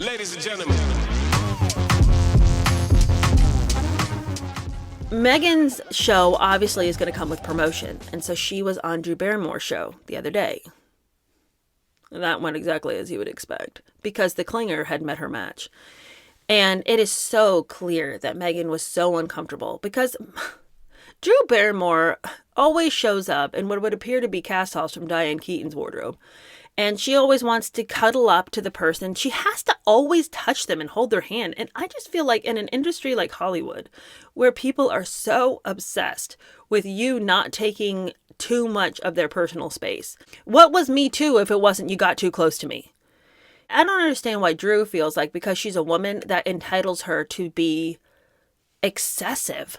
Ladies and gentlemen. Megan's show obviously is going to come with promotion, and so she was on Drew Barrymore's show the other day. That went exactly as you would expect, because the clinger had met her match. And it is so clear that Megan was so uncomfortable, because Drew Barrymore always shows up in what would appear to be cast offs from Diane Keaton's wardrobe. And she always wants to cuddle up to the person. She has to always touch them and hold their hand. And I just feel like in an industry like Hollywood, where people are so obsessed with you not taking too much of their personal space. What was Me Too if it wasn't you got too close to me? I don't understand why Drew feels like because she's a woman that entitles her to be excessive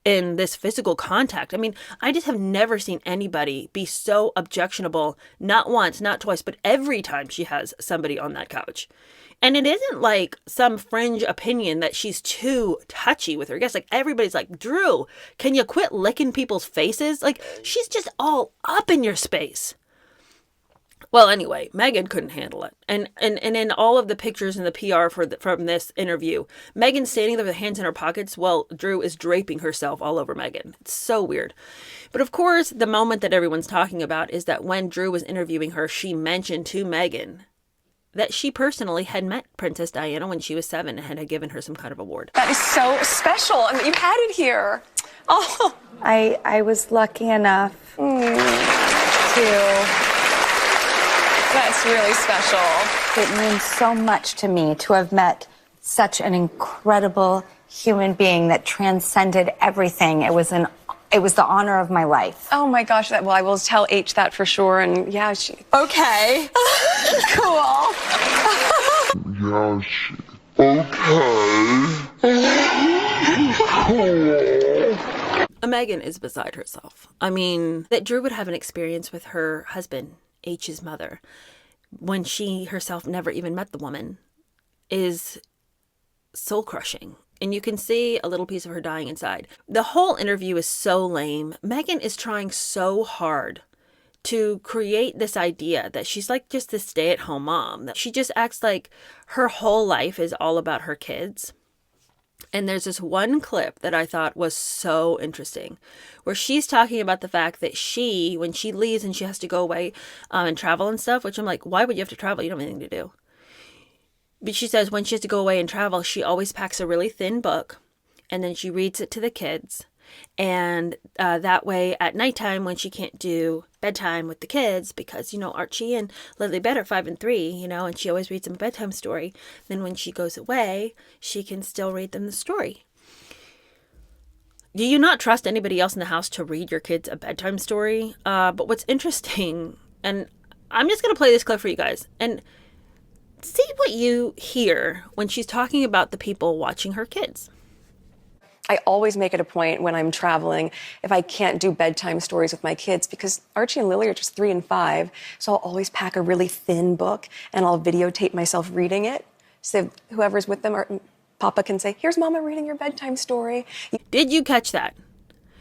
in this physical contact. I mean, I just have never seen anybody be so objectionable, not once, not twice, but every time she has somebody on that couch. And it isn't like some fringe opinion that she's too touchy with her guests. Like, everybody's like, Drew, can you quit licking people's faces? Like, she's just all up in your space. Well, anyway, Megan couldn't handle it. And in all of the pictures and the PR from this interview, Megan's standing there with her hands in her pockets while Drew is draping herself all over Megan. It's so weird. But of course, the moment that everyone's talking about is that when Drew was interviewing her, she mentioned to Megan that she personally had met Princess Diana when she was 7 and had given her some kind of award. That is so special. I mean, you had it here. Oh. I was lucky enough to... That's really special. It means so much to me to have met such an incredible human being that transcended everything. It was the honor of my life. Oh my gosh, well, I will tell H that for sure, and yeah, okay. Cool. Yeah, okay. Cool. Megan is beside herself. I mean, that Drew would have an experience with her husband, H's mother, when she herself never even met the woman, is soul crushing. And you can see a little piece of her dying inside. The whole interview is so lame. Megan is trying so hard to create this idea that she's like just this stay-at-home mom, that she just acts like her whole life is all about her kids. And there's this one clip that I thought was so interesting, where she's talking about the fact that she, when she leaves and she has to go away and travel and stuff, which I'm like, why would you have to travel? You don't have anything to do. But she says when she has to go away and travel, she always packs a really thin book and then she reads it to the kids. And that way at nighttime, when she can't do bedtime with the kids, because, you know, Archie and Lily Bed are 5 and 3, you know, and she always reads them a bedtime story. Then when she goes away, she can still read them the story. Do you not trust anybody else in the house to read your kids a bedtime story? But what's interesting, and I'm just going to play this clip for you guys, and see what you hear when she's talking about the people watching her kids. I always make it a point when I'm traveling, if I can't do bedtime stories with my kids, because Archie and Lily are just 3 and 5, so I'll always pack a really thin book and I'll videotape myself reading it. So whoever's with them, or Papa can say, here's Mama reading your bedtime story. Did you catch that?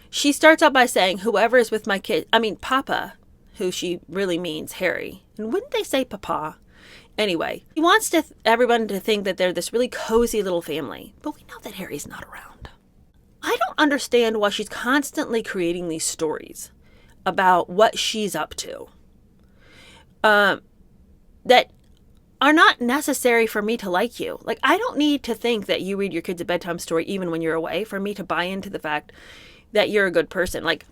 She starts out by saying, whoever is with my kid, Papa, who she really means Harry. And wouldn't they say Papa? Anyway, he wants everyone to think that they're this really cozy little family, but we know that Harry's not around. I don't understand why she's constantly creating these stories about what she's up to that are not necessary for me to like you. Like, I don't need to think that you read your kids a bedtime story even when you're away for me to buy into the fact that you're a good person. Like,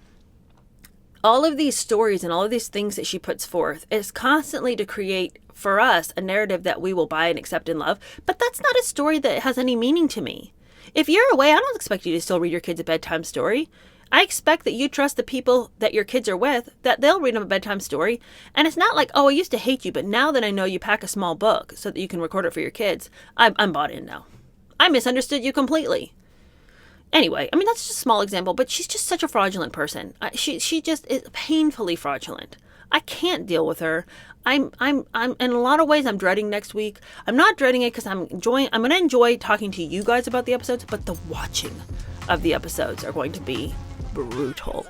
all of these stories and all of these things that she puts forth is constantly to create for us a narrative that we will buy and accept and love. But that's not a story that has any meaning to me. If you're away, I don't expect you to still read your kids a bedtime story. I expect that you trust the people that your kids are with, that they'll read them a bedtime story. And it's not like, oh, I used to hate you, but now that I know you pack a small book so that you can record it for your kids, I'm bought in now. I misunderstood you completely. Anyway, that's just a small example, but she's just such a fraudulent person. She just is painfully fraudulent. I can't deal with her. I'm in a lot of ways I'm dreading next week. I'm not dreading it because I'm going to enjoy talking to you guys about the episodes, but the watching of the episodes are going to be brutal.